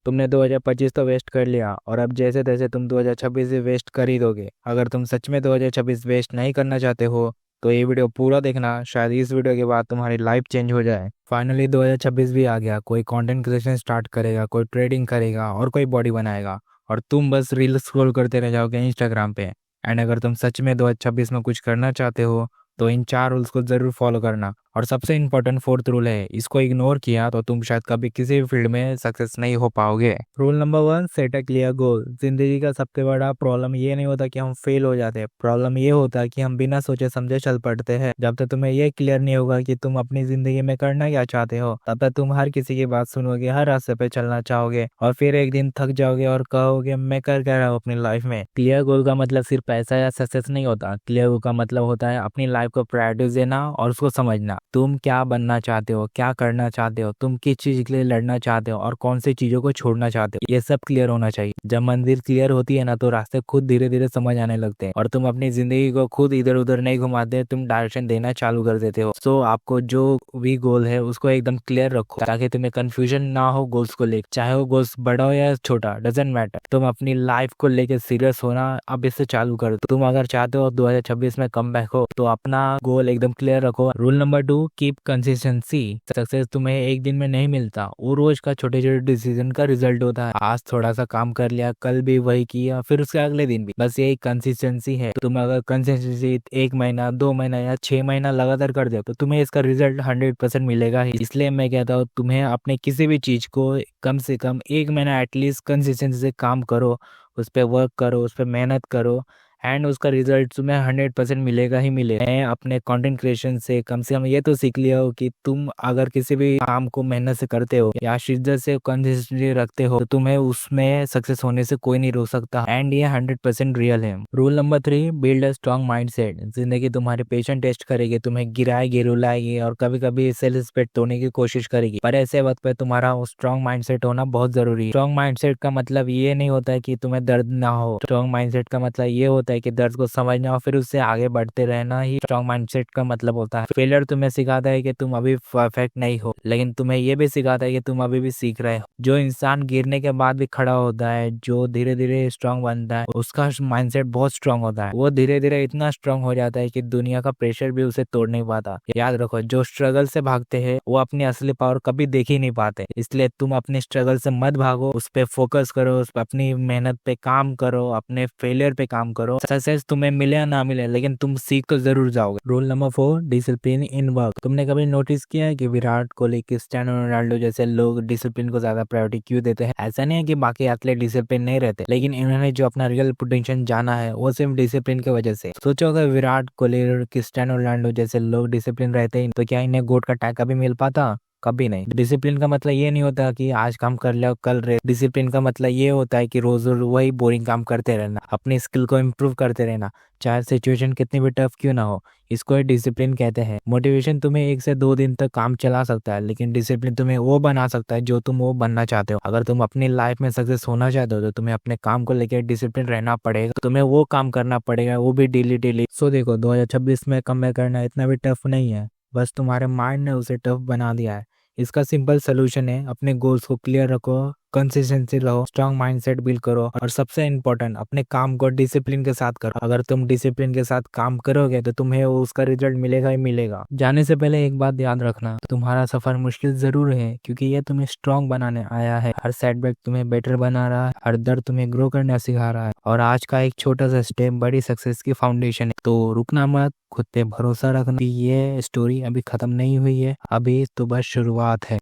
तुमने 2025 तो वेस्ट कर लिया और अब जैसे तैसे तुम 2026 भी वेस्ट कर ही दोगे। अगर तुम सच में 2026 वेस्ट नहीं करना चाहते हो तो ये वीडियो पूरा देखना, शायद इस वीडियो के बाद तुम्हारी लाइफ चेंज हो जाए। फाइनली 2026 भी आ गया। कोई कंटेंट क्रिएशन स्टार्ट करेगा, कोई ट्रेडिंग करेगा और कोई बॉडी बनाएगा, और तुम बस रील स्क्रॉल करते रह जाओगे इंस्टाग्राम पे। एंड अगर तुम सच में 2026 में कुछ करना चाहते हो तो इन 4 रूल्स को जरूर फॉलो करना। और सबसे इम्पोर्टेंट 4th रूल है, इसको इग्नोर किया तो तुम शायद कभी किसी भी फील्ड में सक्सेस नहीं हो पाओगे। Rule number 1, set a clear goal. जिंदगी का सबसे बड़ा प्रॉब्लम ये नहीं होता कि हम फेल हो जाते, प्रॉब्लम ये होता है कि हम बिना सोचे समझे चल पड़ते हैं। जब तक तुम्हें ये क्लियर नहीं होगा कि तुम अपनी जिंदगी में करना क्या चाहते हो, तब तक तुम हर किसी की बात सुनोगे, हर रास्ते पे चलना चाहोगे और फिर एक दिन थक जाओगे और कहोगे मैं कर क्या रहा हूँ अपनी लाइफ में। क्लियर गोल का मतलब सिर्फ पैसा या सक्सेस नहीं होता। क्लियर गोल का मतलब होता है अपनी लाइफ को प्रायोरिटीज देना और उसको समझना। तुम क्या बनना चाहते हो, क्या करना चाहते हो, तुम किस चीज के लिए लड़ना चाहते हो और कौन सी चीजों को छोड़ना चाहते हो, ये सब क्लियर होना चाहिए। जब मंजिल क्लियर होती है ना तो रास्ते खुद धीरे धीरे समझ आने लगते हैं और तुम अपनी जिंदगी को खुद इधर उधर नहीं घुमाते, तुम डायरेक्शन देना चालू कर देते हो। सो आपको जो भी गोल है उसको एकदम क्लियर रखो ताकि तुम्हें कंफ्यूजन ना हो गोल्स को लेकर। चाहे वो गोल्स बड़ा हो या छोटा, डजेंट मैटर। तुम अपनी लाइफ को लेकर सीरियस होना अब इससे चालू कर दो। तुम अगर चाहते हो 2026 में कम बैक हो तो अपना गोल एकदम क्लियर रखो। Rule number 2, keep consistency. Success तुम्हें एक दिन में नहीं मिलता, वो रोज का छोटे छोटे डिसीजन का रिजल्ट होता है। आज थोड़ा सा काम कर लिया, कल भी वही किया, फिर उसके अगले दिन भी, बस यही कंसिस्टेंसी है। तुम अगर कंसिस्टेंसी 1 महीना, 2 महीना या 6 महीना लगातार कर दो तो तुम्हें इसका रिजल्ट 100% मिलेगा ही। इसलिए मैं कहता हूँ तुम्हें अपने किसी भी चीज को कम से कम 1 महीना एटलीस्ट कंसिस्टेंसी से काम करो, उस पर वर्क करो, उस पर मेहनत करो एंड उसका रिजल्ट तुम्हें 100% मिलेगा ही मिलेगा। मैं अपने कंटेंट क्रिएशन से कम ये तो सीख लिया हो कि तुम अगर किसी भी काम को मेहनत से करते हो या शिद्दत से कंसिस्टेंसी रखते हो तो तुम्हें उसमें सक्सेस होने से कोई नहीं रोक सकता एंड ये 100% रियल है। Rule number 3, build a strong mindset. जिंदगी तुम्हारे पेशेंट टेस्ट करेगी, तुम्हें गिराएगी, रुलाएगी और कभी कभी सेल्फ रिस्पेक्ट तोड़ने की कोशिश करेगी, पर ऐसे वक्त पे तुम्हारा स्ट्रॉन्ग माइंडसेट होना बहुत जरूरी है। स्ट्रॉन्ग माइंडसेट का मतलब ये नहीं होता है कि तुम्हें दर्द ना हो। स्ट्रॉन्ग माइंडसेट का मतलब ये होता है कि दर्द को समझना और फिर उससे आगे बढ़ते रहना ही स्ट्रॉन्ग माइंडसेट का मतलब होता है। फेलियर तुम्हें सिखाता है कि तुम अभी परफेक्ट नहीं हो, लेकिन तुम्हें ये भी सिखाता है कि तुम अभी भी सीख रहे हो। जो इंसान गिरने के बाद भी खड़ा होता है, जो धीरे धीरे स्ट्रांग बनता है, उसका माइंडसेट बहुत स्ट्रांग होता है। वो धीरे धीरे इतना स्ट्रांग हो जाता है कि दुनिया का प्रेशर भी उसे तोड़ नहीं पाता। याद रखो, जो स्ट्रगल से भागते हैं वो अपनी असली पावर कभी देख ही नहीं पाते। इसलिए तुम अपने स्ट्रगल से मत भागो, उस पर फोकस करो, उस पर अपनी मेहनत पे काम करो, अपने फेलियर पे काम करो। सक्सेस तुम्हें मिले या ना मिले लेकिन तुम सीख कर जरूर जाओगे। Rule number 4, discipline in work. तुमने कभी नोटिस किया है कि विराट कोहली, क्रिस्टियानो रोनाल्डो जैसे लोग डिसिप्लिन को ज्यादा प्रायोरिटी क्यों देते हैं? ऐसा नहीं है कि बाकी एथलीट डिसिप्लिन नहीं रहते, लेकिन इन्होंने जो अपना रियल पोटेंशियल जाना है वो सिर्फ डिसिप्लिन की वजह से। सोचो अगर विराट कोहली और क्रिस्टियानो रोनाल्डो जैसे लोग डिसिप्लिन रहते हैं तो क्या इन्हें गोट का टैग कभी मिल पाता? कभी नहीं। डिसिप्लिन का मतलब ये नहीं होता कि आज काम कर लिया कल रहे। डिसिप्लिन का मतलब ये होता है कि रोज रोज वही बोरिंग काम करते रहना, अपनी स्किल को इम्प्रूव करते रहना, चाहे सिचुएशन कितनी भी टफ क्यों ना हो। इसको डिसिप्लिन कहते हैं। मोटिवेशन तुम्हें 1 से 2 दिन तक काम चला सकता है, लेकिन डिसिप्लिन तुम्हें वो बना सकता है जो तुम वो बनना चाहते हो। अगर तुम अपनी लाइफ में सक्सेस होना चाहते हो तो तुम्हें अपने काम को लेकर डिसिप्लिन रहना पड़ेगा, तुम्हें वो काम करना पड़ेगा, वो भी डेली डेली। सो देखो, 2026 में कम करना इतना भी टफ नहीं है, बस तुम्हारे माइंड ने उसे टफ बना दिया है। इसका सिंपल सोल्यूशन है, अपने गोल्स को क्लियर रखो, कंसिस्टेंसी रहो, स्ट्रॉन्ग माइंडसेट बिल्ड करो और सबसे इम्पोर्टेंट अपने काम को डिसिप्लिन के साथ करो। अगर तुम डिसिप्लिन के साथ काम करोगे तो तुम्हें उसका रिजल्ट मिलेगा ही मिलेगा। जाने से पहले एक बात याद रखना, तुम्हारा सफर मुश्किल जरूर है क्योंकि ये तुम्हें स्ट्रॉन्ग बनाने आया है। हर सेटबैक तुम्हें बेटर बना रहा है, हर दर्द तुम्हें ग्रो करना सिखा रहा है और आज का एक छोटा सा स्टेप बड़ी सक्सेस की फाउंडेशन है। तो रुकना मत, खुद पे भरोसा रखना कि ये स्टोरी अभी खत्म नहीं हुई है, अभी तो बस शुरुआत है।